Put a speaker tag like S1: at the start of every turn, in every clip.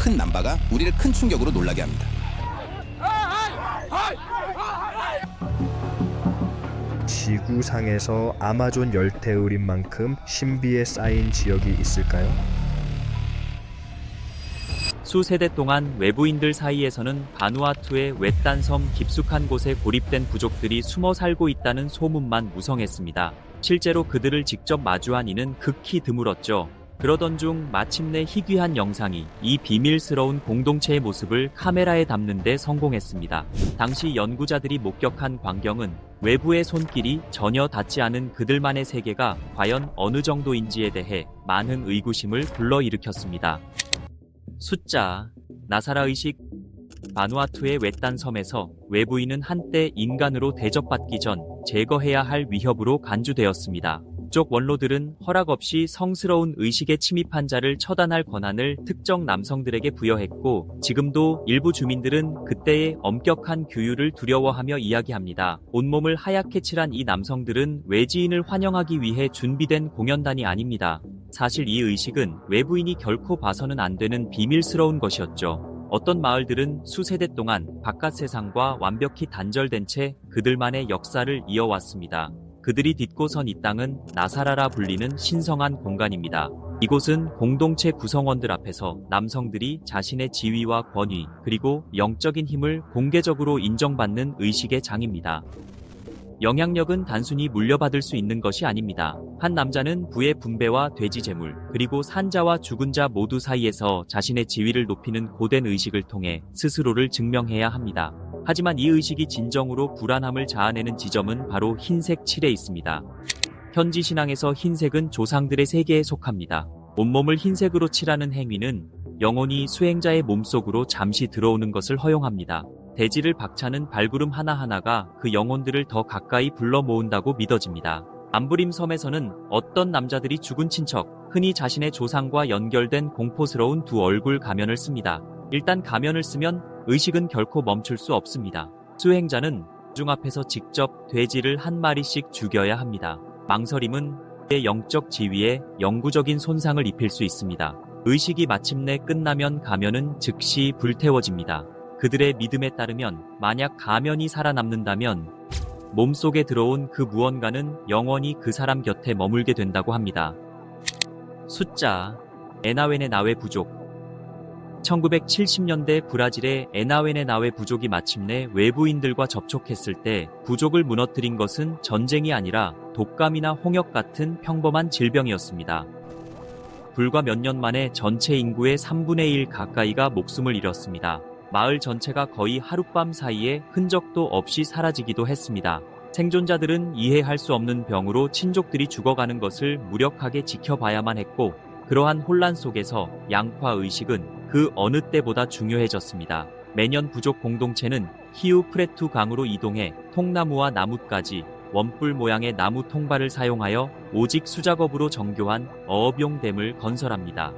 S1: 큰 남바가 우리를 큰 충격으로 놀라게 합니다.
S2: 지구상에서 아마존 열대우림 만큼 신비에 쌓인 지역이 있을까요?
S3: 수세대 동안 외부인들 사이에서는 바누아투의 외딴 섬 깊숙한 곳에 고립된 부족들이 숨어 살고 있다는 소문만 무성했습니다. 실제로 그들을 직접 마주한 이는 극히 드물었죠. 그러던 중 마침내 희귀한 영상이 이 비밀스러운 공동체의 모습을 카메라에 담는 데 성공했습니다. 당시 연구자들이 목격한 광경은 외부의 손길이 전혀 닿지 않은 그들만의 세계가 과연 어느 정도인지에 대해 많은 의구심을 불러일으켰습니다. 숫자, 나사라의식. 바누아투의 외딴 섬에서 외부인은 한때 인간으로 대접받기 전 제거해야 할 위협으로 간주되었습니다. 쪽 원로들은 허락 없이 성스러운 의식에 침입한 자를 처단할 권한을 특정 남성들에게 부여했고, 지금도 일부 주민들은 그때의 엄격한 규율을 두려워하며 이야기합니다. 온몸을 하얗게 칠한 이 남성들은 외지인을 환영하기 위해 준비된 공연단이 아닙니다. 사실 이 의식은 외부인이 결코 봐서는 안 되는 비밀스러운 것이었죠. 어떤 마을들은 수세대 동안 바깥 세상과 완벽히 단절된 채 그들만의 역사를 이어왔습니다. 그들이 딛고 선 이 땅은 나사라라 불리는 신성한 공간입니다. 이곳은 공동체 구성원들 앞에서 남성들이 자신의 지위와 권위, 그리고 영적인 힘을 공개적으로 인정받는 의식의 장입니다. 영향력은 단순히 물려받을 수 있는 것이 아닙니다. 한 남자는 부의 분배와 돼지 제물, 그리고 산자와 죽은 자 모두 사이에서 자신의 지위를 높이는 고된 의식을 통해 스스로를 증명해야 합니다. 하지만 이 의식이 진정으로 불안함을 자아내는 지점은 바로 흰색 칠에 있습니다. 현지 신앙에서 흰색은 조상들의 세계에 속합니다. 온몸을 흰색으로 칠하는 행위는 영혼이 수행자의 몸속으로 잠시 들어오는 것을 허용합니다. 대지를 박차는 발구름 하나하나가 그 영혼들을 더 가까이 불러 모은다고 믿어집니다. 암브림 섬에서는 어떤 남자들이 죽은 친척, 흔히 자신의 조상과 연결된 공포스러운 두 얼굴 가면을 씁니다. 일단 가면을 쓰면 의식은 결코 멈출 수 없습니다. 수행자는 중 앞에서 직접 돼지를 한 마리씩 죽여야 합니다. 망설임은 그의 영적 지위에 영구적인 손상을 입힐 수 있습니다. 의식이 마침내 끝나면 가면은 즉시 불태워집니다. 그들의 믿음에 따르면 만약 가면이 살아남는다면 몸속에 들어온 그 무언가는 영원히 그 사람 곁에 머물게 된다고 합니다. 숫자, 에나웬의 나웨 부족. 1970년대 브라질의 에나웬의 나웨 부족이 마침내 외부인들과 접촉했을 때 부족을 무너뜨린 것은 전쟁이 아니라 독감이나 홍역 같은 평범한 질병이었습니다. 불과 몇 년 만에 전체 인구의 3분의 1 가까이가 목숨을 잃었습니다. 마을 전체가 거의 하룻밤 사이에 흔적도 없이 사라지기도 했습니다. 생존자들은 이해할 수 없는 병으로 친족들이 죽어가는 것을 무력하게 지켜봐야만 했고, 그러한 혼란 속에서 양파의식은 그 어느 때보다 중요해졌습니다. 매년 부족 공동체는 히우프레투 강으로 이동해 통나무와 나뭇가지, 원뿔 모양의 나무 통발을 사용하여 오직 수작업으로 정교한 어업용 댐을 건설합니다.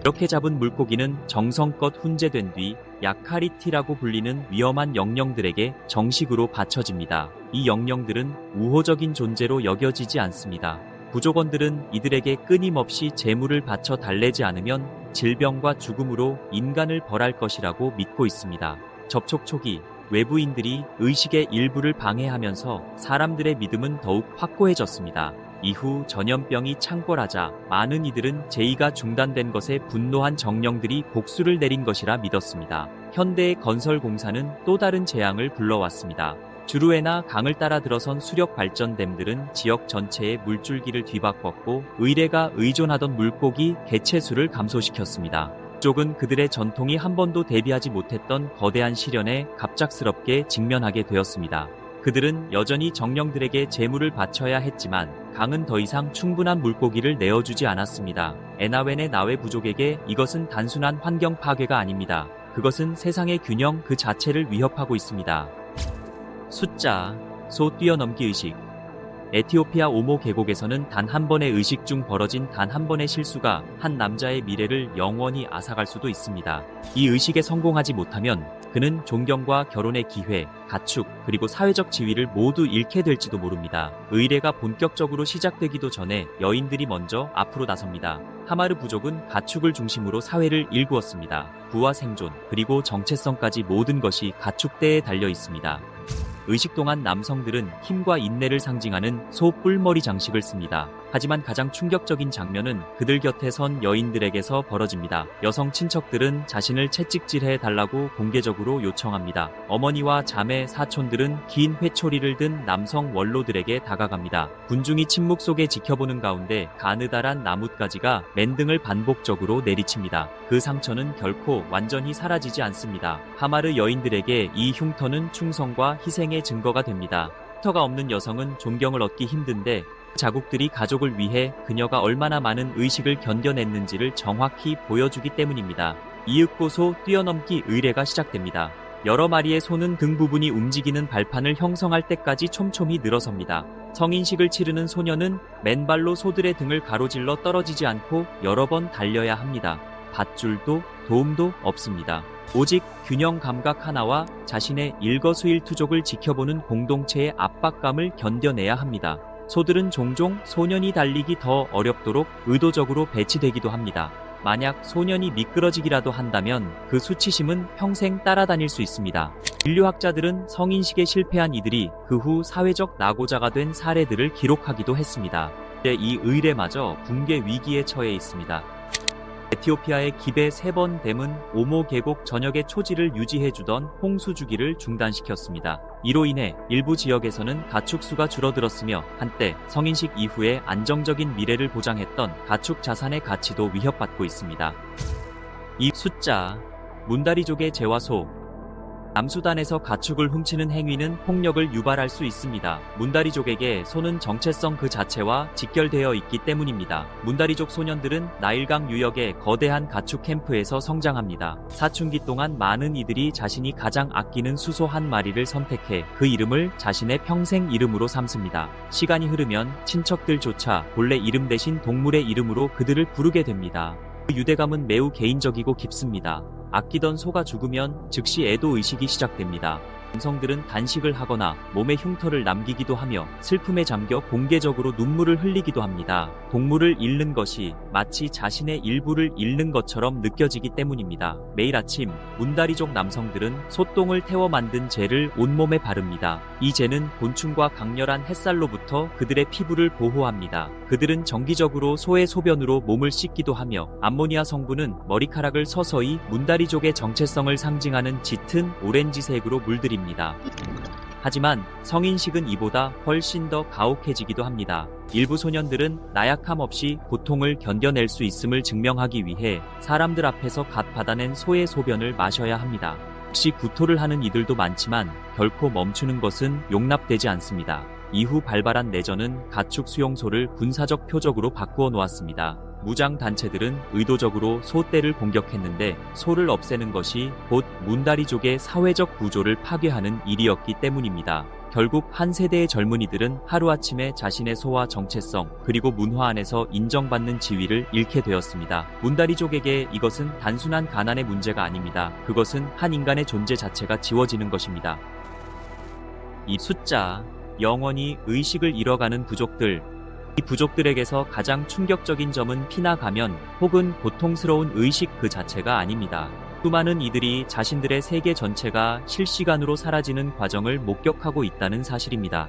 S3: 이렇게 잡은 물고기는 정성껏 훈제된 뒤 야카리티라고 불리는 위험한 영령들에게 정식으로 바쳐집니다. 이 영령들은 우호적인 존재로 여겨지지 않습니다. 부족원들은 이들에게 끊임없이 재물을 바쳐 달래지 않으면 질병과 죽음으로 인간을 벌할 것이라고 믿고 있습니다. 접촉 초기 외부인들이 의식의 일부를 방해하면서 사람들의 믿음은 더욱 확고해졌습니다. 이후 전염병이 창궐하자 많은 이들은 제의가 중단된 것에 분노한 정령들이 복수를 내린 것이라 믿었습니다. 현대의 건설 공사는 또 다른 재앙을 불러왔습니다. 주루에나 강을 따라 들어선 수력 발전댐들은 지역 전체의 물줄기를 뒤바꿨고 의뢰가 의존하던 물고기 개체수를 감소시켰습니다. 쪽은 그들의 전통이 한 번도 대비하지 못했던 거대한 시련에 갑작스럽게 직면하게 되었습니다. 그들은 여전히 정령들에게 재물을 바쳐야 했지만 강은 더 이상 충분한 물고기를 내어주지 않았습니다. 에나웬의 나웨 부족에게 이것은 단순한 환경 파괴가 아닙니다. 그것은 세상의 균형 그 자체를 위협하고 있습니다. 숫자, 소 뛰어넘기 의식. 에티오피아 오모 계곡에서는 단 한 번의 의식 중 벌어진 단 한 번의 실수가 한 남자의 미래를 영원히 앗아갈 수도 있습니다. 이 의식에 성공하지 못하면 그는 존경과 결혼의 기회, 가축, 그리고 사회적 지위를 모두 잃게 될지도 모릅니다. 의례가 본격적으로 시작되기도 전에 여인들이 먼저 앞으로 나섭니다. 하마르 부족은 가축을 중심으로 사회를 일구었습니다. 부와 생존, 그리고 정체성까지 모든 것이 가축대에 달려 있습니다. 의식 동안 남성들은 힘과 인내를 상징하는 소 뿔머리 장식을 씁니다. 하지만 가장 충격적인 장면은 그들 곁에 선 여인들에게서 벌어집니다. 여성 친척들은 자신을 채찍질해 달라고 공개적으로 요청합니다. 어머니와 자매, 사촌들은 긴 회초리를 든 남성 원로들에게 다가갑니다. 군중이 침묵 속에 지켜보는 가운데 가느다란 나뭇가지가 맨등을 반복적으로 내리칩니다. 그 상처는 결코 완전히 사라지지 않습니다. 하마르 여인들에게 이 흉터는 충성과 희생의 증거가 됩니다. 흉터가 없는 여성은 존경을 얻기 힘든데 자국들이 가족을 위해 그녀가 얼마나 많은 의식을 견뎌냈는지를 정확히 보여주기 때문입니다. 이윽고소 뛰어넘기 의례가 시작됩니다. 여러 마리의 소는 등 부분이 움직이는 발판을 형성할 때까지 촘촘히 늘어섭니다. 성인식을 치르는 소녀는 맨발로 소들의 등을 가로질러 떨어지지 않고 여러 번 달려야 합니다. 밧줄도 도움도 없습니다. 오직 균형 감각 하나와 자신의 일거수일투족을 지켜보는 공동체의 압박감을 견뎌내야 합니다. 소들은 종종 소년이 달리기 더 어렵도록 의도적으로 배치되기도 합니다. 만약 소년이 미끄러지기라도 한다면 그 수치심은 평생 따라다닐 수 있습니다. 인류학자들은 성인식에 실패한 이들이 그 후 사회적 낙오자가 된 사례들을 기록하기도 했습니다. 이 의례마저 붕괴 위기에 처해 있습니다. 에티오피아의 기베 3번 댐은 오모 계곡 전역의 초지를 유지해주던 홍수 주기를 중단시켰습니다. 이로 인해 일부 지역에서는 가축 수가 줄어들었으며 한때 성인식 이후에 안정적인 미래를 보장했던 가축 자산의 가치도 위협받고 있습니다. 이 숫자, 문다리족의 제와소, 남수단에서 가축을 훔치는 행위는 폭력을 유발할 수 있습니다. 문다리족에게 소는 정체성 그 자체와 직결되어 있기 때문입니다. 문다리족 소년들은 나일강 유역의 거대한 가축 캠프에서 성장합니다. 사춘기 동안 많은 이들이 자신이 가장 아끼는 수소 한 마리를 선택해 그 이름을 자신의 평생 이름으로 삼습니다. 시간이 흐르면 친척들조차 본래 이름 대신 동물의 이름으로 그들을 부르게 됩니다. 그 유대감은 매우 개인적이고 깊습니다. 아끼던 소가 죽으면 즉시 애도 의식이 시작됩니다. 남성들은 단식을 하거나 몸에 흉터를 남기기도 하며 슬픔에 잠겨 공개적으로 눈물을 흘리기도 합니다. 동물을 잃는 것이 마치 자신의 일부를 잃는 것처럼 느껴지기 때문입니다. 매일 아침 문다리족 남성들은 소똥을 태워 만든 젤을 온몸에 바릅니다. 이 젤은 곤충과 강렬한 햇살로부터 그들의 피부를 보호합니다. 그들은 정기적으로 소의 소변으로 몸을 씻기도 하며 암모니아 성분은 머리카락을 서서히 문다리족의 정체성을 상징하는 짙은 오렌지색으로 물들입니다. 하지만 성인식은 이보다 훨씬 더 가혹해지기도 합니다. 일부 소년들은 나약함 없이 고통을 견뎌낼 수 있음을 증명하기 위해 사람들 앞에서 갓 받아낸 소의 소변을 마셔야 합니다. 혹시 구토를 하는 이들도 많지만 결코 멈추는 것은 용납되지 않습니다. 이후 발발한 내전은 가축 수용소를 군사적 표적으로 바꾸어 놓았습니다. 무장 단체들은 의도적으로 소떼를 공격했는데 소를 없애는 것이 곧 문다리족의 사회적 구조를 파괴하는 일이었기 때문입니다. 결국 한 세대의 젊은이들은 하루아침에 자신의 소와 정체성 그리고 문화 안에서 인정받는 지위를 잃게 되었습니다. 문다리족에게 이것은 단순한 가난의 문제가 아닙니다. 그것은 한 인간의 존재 자체가 지워지는 것입니다. 이 숫자, 영원히 의식을 잃어가는 부족들. 이 부족들에게서 가장 충격적인 점은 피나 가면 혹은 고통스러운 의식 그 자체가 아닙니다. 수많은 이들이 자신들의 세계 전체가 실시간으로 사라지는 과정을 목격하고 있다는 사실입니다.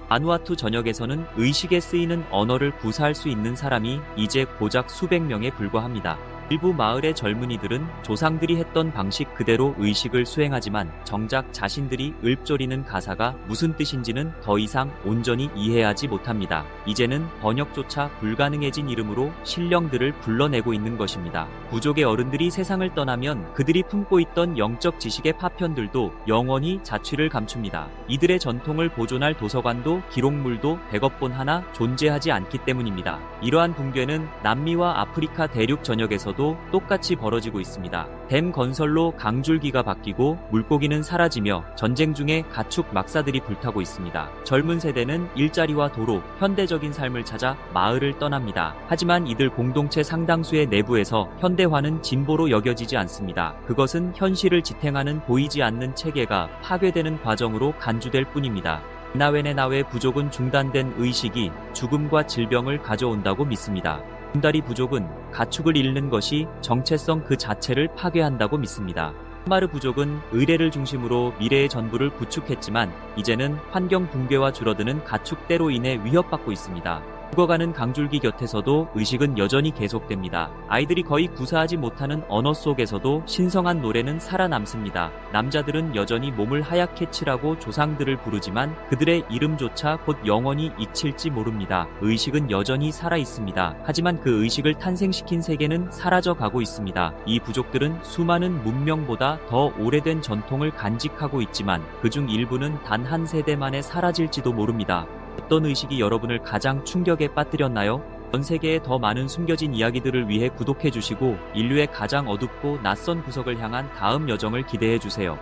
S3: 바누아투 전역에서는 의식에 쓰이는 언어를 구사할 수 있는 사람이 이제 고작 수백 명에 불과합니다. 일부 마을의 젊은이들은 조상들이 했던 방식 그대로 의식을 수행하지만 정작 자신들이 읊조리는 가사가 무슨 뜻인지는 더 이상 온전히 이해하지 못합니다. 이제는 번역조차 불가능해진 이름으로 신령들을 불러내고 있는 것입니다. 부족의 어른들이 세상을 떠나면 그들이 품고 있던 영적 지식의 파편들도 영원히 자취를 감춥니다. 이들의 전통을 보존할 도서관도 기록물도 100억 본 하나 존재하지 않기 때문입니다. 이러한 붕괴는 남미와 아프리카 대륙 전역에서도 지역에서도 똑같이 벌어지고 있습니다. 댐 건설로 강줄기가 바뀌고 물고기는 사라지며 전쟁 중에 가축 막사들이 불타고 있습니다. 젊은 세대는 일자리와 도로, 현대적인 삶을 찾아 마을을 떠납니다. 하지만 이들 공동체 상당수의 내부에서 현대화는 진보로 여겨지지 않습니다. 그것은 현실을 지탱하는 보이지 않는 체계가 파괴되는 과정으로 간주될 뿐입니다. 나웨네나웨 부족은 중단된 의식이 죽음과 질병을 가져온다고 믿습니다. 군다리 부족은 가축을 잃는 것이 정체성 그 자체를 파괴한다고 믿습니다. 마르 부족은 의뢰를 중심으로 미래의 전부를 구축했지만 이제는 환경 붕괴와 줄어드는 가축대로 인해 위협받고 있습니다. 죽어가는 강줄기 곁에서도 의식은 여전히 계속됩니다. 아이들이 거의 구사하지 못하는 언어 속에서도 신성한 노래는 살아남습니다. 남자들은 여전히 몸을 하얗게 칠하고 조상들을 부르지만 그들의 이름조차 곧 영원히 잊힐지 모릅니다. 의식은 여전히 살아있습니다. 하지만 그 의식을 탄생시킨 세계는 사라져가고 있습니다. 이 부족들은 수많은 문명보다 더 오래된 전통을 간직하고 있지만 그중 일부는 단 한 세대 만에 사라질지도 모릅니다. 어떤 의식이 여러분을 가장 충격에 빠뜨렸나요? 전 세계의 더 많은 숨겨진 이야기들을 위해 구독해주시고 인류의 가장 어둡고 낯선 구석을 향한 다음 여정을 기대해주세요.